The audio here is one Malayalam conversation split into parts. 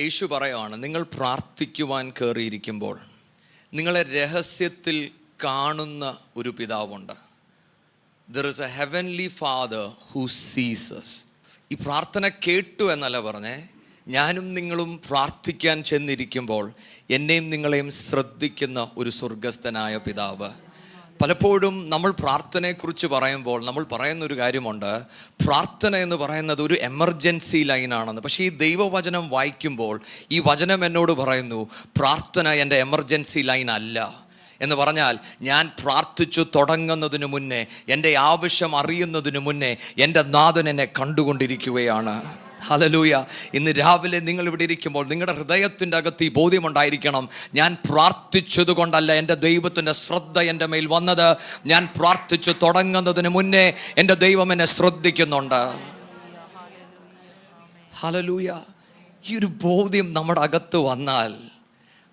യേശു പറയുകയാണ്, നിങ്ങൾ പ്രാർത്ഥിക്കുവാൻ കയറിയിരിക്കുമ്പോൾ നിങ്ങളെ രഹസ്യത്തിൽ കാണുന്ന ഒരു പിതാവുണ്ട്. There is a heavenly father who sees us. ഈ പ്രാർത്ഥന കേട്ടു എന്നല്ല പറഞ്ഞേ, ഞാനും നിങ്ങളും പ്രാർത്ഥിക്കാൻ ചെന്നിരിക്കുമ്പോൾ എന്നെയും നിങ്ങളെയും ശ്രദ്ധിക്കുന്ന ഒരു സ്വർഗസ്ഥനായ പിതാവ്. പലപ്പോഴും നമ്മൾ പ്രാർത്ഥനയെക്കുറിച്ച് പറയുമ്പോൾ നമ്മൾ പറയുന്നൊരു കാര്യമുണ്ട്, പ്രാർത്ഥന എന്ന് പറയുന്നത് ഒരു എമർജൻസി ലൈനാണെന്ന്. പക്ഷേ ഈ ദൈവവചനം വായിക്കുമ്പോൾ ഈ വചനം എന്നോട് പറയുന്നു, പ്രാർത്ഥന എൻ്റെ എമർജൻസി ലൈൻ അല്ല എന്ന് പറഞ്ഞാൽ, ഞാൻ പ്രാർത്ഥിച്ചു തുടങ്ങുന്നതിന് മുന്നേ, എൻ്റെ ആവശ്യം അറിയുന്നതിന് മുന്നേ എൻ്റെ നാഥൻ എന്നെ കണ്ടുകൊണ്ടിരിക്കുകയാണ്. ഹല്ലേലൂയ. ഇന്ന് രാവിലെ നിങ്ങൾ ഇവിടെ ഇരിക്കുമ്പോൾ നിങ്ങളുടെ ഹൃദയത്തിൻ്റെ അകത്ത് ഈ ബോധ്യമുണ്ടായിരിക്കണം, ഞാൻ പ്രാർത്ഥിച്ചത് കൊണ്ടല്ല എൻ്റെ ദൈവത്തിൻ്റെ ശ്രദ്ധ എൻ്റെ മേൽ വന്നത്, ഞാൻ പ്രാർത്ഥിച്ചു തുടങ്ങുന്നതിന് മുന്നേ എൻ്റെ ദൈവം എന്നെ ശ്രദ്ധിക്കുന്നുണ്ട്. ഹല്ലേലൂയ. ഈ ഒരു ബോധ്യം നമ്മുടെ അകത്ത് വന്നാൽ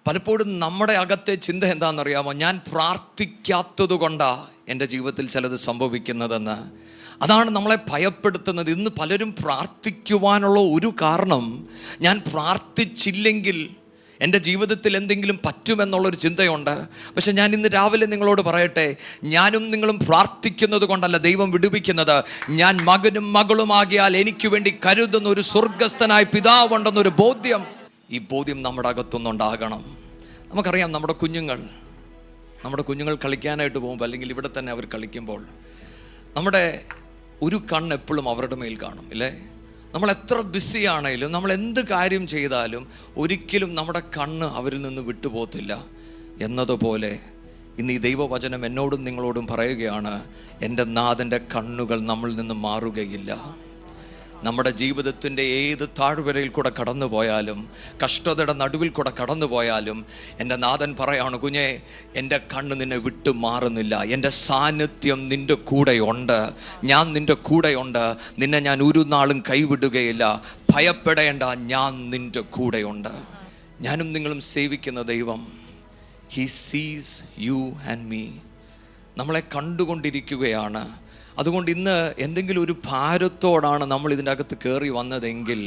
പലപ്പോഴും നമ്മുടെ അകത്തെ ചിന്ത എന്താണെന്നറിയാമോ, ഞാൻ പ്രാർത്ഥിക്കാത്തത് കൊണ്ടാണ് എൻ്റെ ജീവിതത്തിൽ ചിലത് സംഭവിക്കുന്നതെന്ന്. അതാണ് നമ്മളെ ഭയപ്പെടുത്തുന്നത്. ഇന്ന് പലരും പ്രാർത്ഥിക്കുവാനുള്ള ഒരു കാരണം, ഞാൻ പ്രാർത്ഥിച്ചില്ലെങ്കിൽ എൻ്റെ ജീവിതത്തിൽ എന്തെങ്കിലും പറ്റുമെന്നുള്ളൊരു ചിന്തയുണ്ട്. പക്ഷെ ഞാൻ ഇന്ന് രാവിലെ നിങ്ങളോട് പറയട്ടെ, ഞാനും നിങ്ങളും പ്രാർത്ഥിക്കുന്നത് കൊണ്ടല്ല ദൈവം വിടുവിക്കുന്നത്. ഞാൻ മകനും മകളുമാകിയാൽ എനിക്ക് വേണ്ടി കരുതുന്ന ഒരു സ്വർഗസ്ഥനായ പിതാവുണ്ടെന്നൊരു ബോധ്യം, ഈ ബോധ്യം നമ്മുടെ അകത്തൊന്നുണ്ടാകണം. നമുക്കറിയാം, നമ്മുടെ കുഞ്ഞുങ്ങൾ കളിക്കാനായിട്ട് പോകുമ്പോൾ, അല്ലെങ്കിൽ ഇവിടെ തന്നെ അവർ കളിക്കുമ്പോൾ, നമ്മുടെ ഒരു കണ്ണ് എപ്പോഴും അവരുടെ മേൽ കാണും, ഇല്ലേ? നമ്മൾ എത്ര ബിസി ആണെങ്കിലും, നമ്മൾ എന്ത് കാര്യം ചെയ്താലും ഒരിക്കലും നമ്മുടെ കണ്ണ് അവരിൽ നിന്ന് വിട്ടുപോകത്തില്ല. എന്നതുപോലെ ഇന്ന് ഈ ദൈവവചനം എന്നോടും നിങ്ങളോടും പറയുകയാണ്, എൻ്റെ നാഥൻ്റെ കണ്ണുകൾ നമ്മളിൽ നിന്ന് മാറുകയില്ല. നമ്മുടെ ജീവിതത്തിൻ്റെ ഏത് താഴ്വരയിൽ കൂടെ കടന്നു പോയാലും, കഷ്ടതയുടെ നടുവിൽ കൂടെ കടന്നു പോയാലും, എൻ്റെ നാഥൻ പറയാണ്, കുഞ്ഞെ, എൻ്റെ കണ്ണ് നിന്നെ വിട്ടു മാറുന്നില്ല. എൻ്റെ സാന്നിധ്യം നിൻ്റെ കൂടെയുണ്ട്. ഞാൻ നിൻ്റെ കൂടെയുണ്ട്. നിന്നെ ഞാൻ ഒരു നാളും കൈവിടുകയില്ല. ഭയപ്പെടേണ്ട, ഞാൻ നിൻ്റെ കൂടെയുണ്ട്. ഞാനും നിങ്ങളും സേവിക്കുന്ന ദൈവം, ഹി സീസ് യു ആൻഡ് മീ. നമ്മളെ കണ്ടുകൊണ്ടിരിക്കുകയാണ്. അതുകൊണ്ട് ഇന്ന് എന്തെങ്കിലും ഒരു ഭാരത്തോടാണ് നമ്മൾ ഇതിൻ്റെ അകത്ത് കയറി വന്നതെങ്കിൽ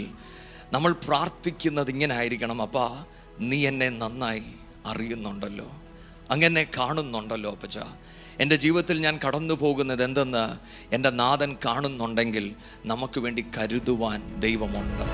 നമ്മൾ പ്രാർത്ഥിക്കുന്നത് ഇങ്ങനെ ആയിരിക്കണം, അപ്പാ, നീ എന്നെ നന്നായി അറിയുന്നുണ്ടല്ലോ, അങ്ങനെ കാണുന്നുണ്ടല്ലോ അപ്പച്ച. എൻ്റെ ജീവിതത്തിൽ ഞാൻ കടന്നു പോകുന്നത് എന്തെന്ന് എൻ്റെ നാഥൻ കാണുന്നുണ്ടെങ്കിൽ നമുക്ക് വേണ്ടി കരുതുവാൻ ദൈവമുണ്ട്.